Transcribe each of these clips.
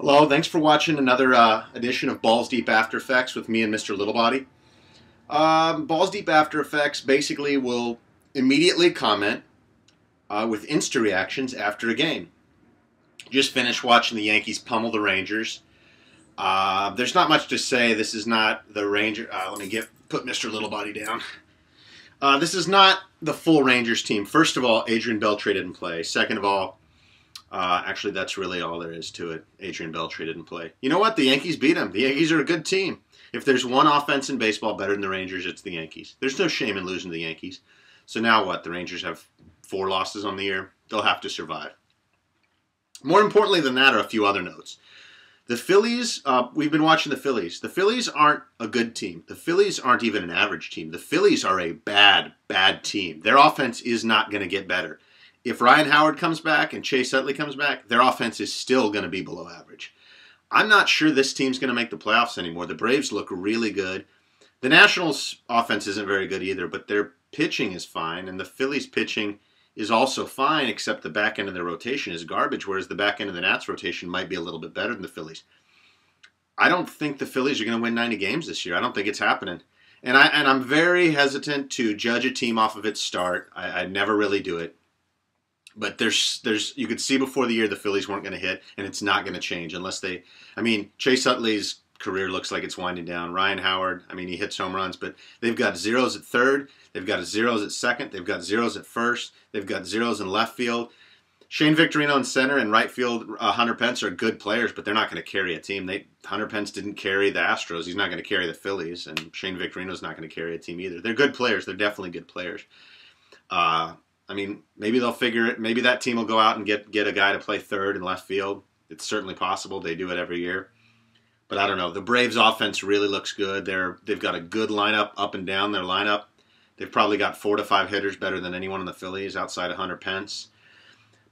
Hello, thanks for watching another edition of Balls Deep After Effects with me and Mr. Littlebody. Balls Deep After Effects basically will immediately comment with Insta reactions after a game. Just finished watching the Yankees pummel the Rangers. There's not much to say. This is not the Ranger. Let me put Mr. Littlebody down. This is not the full Rangers team. First of all, Adrian Beltre didn't play. Second of all, actually, that's really all there is to it. Adrian Beltre didn't play. You know what? The Yankees beat them. The Yankees are a good team. If there's one offense in baseball better than the Rangers, it's the Yankees. There's no shame in losing to the Yankees. So now what? The Rangers have 4 losses on the year. They'll have to survive. More importantly than that are a few other notes. The Phillies, we've been watching the Phillies. The Phillies aren't a good team. The Phillies aren't even an average team. The Phillies are a bad, bad team. Their offense is not going to get better. If Ryan Howard comes back and Chase Utley comes back, their offense is still going to be below average. I'm not sure this team's going to make the playoffs anymore. The Braves look really good. The Nationals' offense isn't very good either, but their pitching is fine, and the Phillies' pitching is also fine, except the back end of their rotation is garbage, whereas the back end of the Nats rotation might be a little bit better than the Phillies. I don't think the Phillies are going to win 90 games this year. I don't think it's happening. And I'm very hesitant to judge a team off of its start. I never really do it. But there's you could see before the year the Phillies weren't going to hit, and it's not going to change unless they. I mean, Chase Utley's career looks like it's winding down. Ryan Howard, I mean, he hits home runs, but they've got zeros at third, they've got zeros at second, they've got zeros at first, they've got zeros in left field. Shane Victorino in center and right field, Hunter Pence are good players, but they're not going to carry a team. Hunter Pence didn't carry the Astros. He's not going to carry the Phillies, and Shane Victorino's not going to carry a team either. They're good players. They're definitely good players. I mean, maybe they'll figure it. Maybe that team will go out and get a guy to play third and left field. It's certainly possible. They do it every year. But I don't know. The Braves' offense really looks good. They've got a good lineup up and down their lineup. They've probably got 4 to 5 hitters better than anyone in the Phillies outside of Hunter Pence.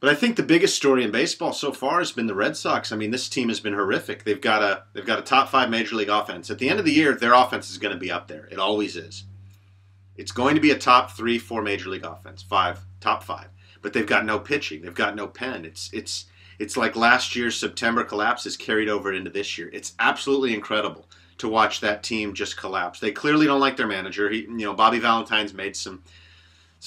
But I think the biggest story in baseball so far has been the Red Sox. I mean, this team has been horrific. They've got a top 5 major league offense. At the end of the year, their offense is going to be up there. It always is. It's going to be a top 3, 4 major league offense, top 5. But they've got no pitching. They've got no pen. It's like last year's September collapse is carried over into this year. It's absolutely incredible to watch that team just collapse. They clearly don't like their manager. Bobby Valentine's made some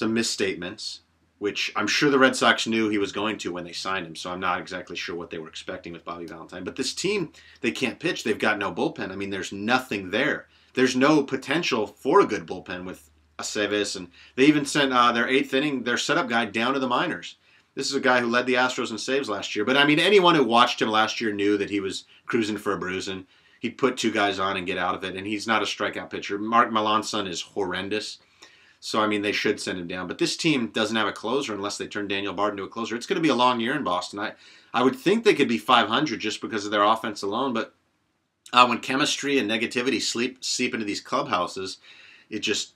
misstatements, which I'm sure the Red Sox knew he was going to when they signed him. So I'm not exactly sure what they were expecting with Bobby Valentine. But this team, they can't pitch. They've got no bullpen. I mean, there's nothing there. There's no potential for a good bullpen with Aceves, and they even sent their 8th inning, their setup guy, down to the minors. This is a guy who led the Astros in saves last year. But, I mean, anyone who watched him last year knew that he was cruising for a bruising. He'd put 2 guys on and get out of it, and he's not a strikeout pitcher. Mark Milan's son is horrendous. So, I mean, they should send him down. But this team doesn't have a closer unless they turn Daniel Bard into a closer. It's going to be a long year in Boston. I would think they could be 500 just because of their offense alone, but when chemistry and negativity seep into these clubhouses, it just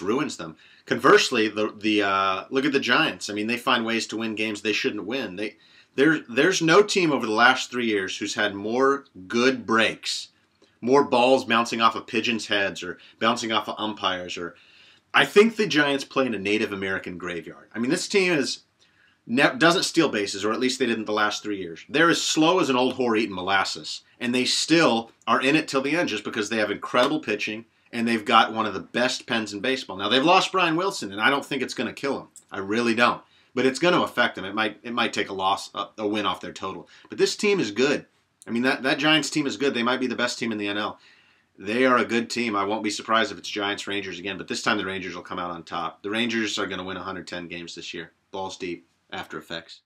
ruins them. Conversely, look at the Giants. I mean, they find ways to win games they shouldn't win. There's no team over the last 3 years who's had more good breaks, more balls bouncing off of pigeons' heads or bouncing off of umpires. I think the Giants play in a Native American graveyard. I mean, this team doesn't steal bases, or at least they didn't the last 3 years. They're as slow as an old whore eating molasses, and they still are in it till the end just because they have incredible pitching, and they've got one of the best pens in baseball. Now, they've lost Brian Wilson, and I don't think it's going to kill them. I really don't. But it's going to affect them. It might take a win off their total. But this team is good. I mean, that Giants team is good. They might be the best team in the NL. They are a good team. I won't be surprised if it's Giants-Rangers again, but this time the Rangers will come out on top. The Rangers are going to win 110 games this year. Balls deep. After Effects.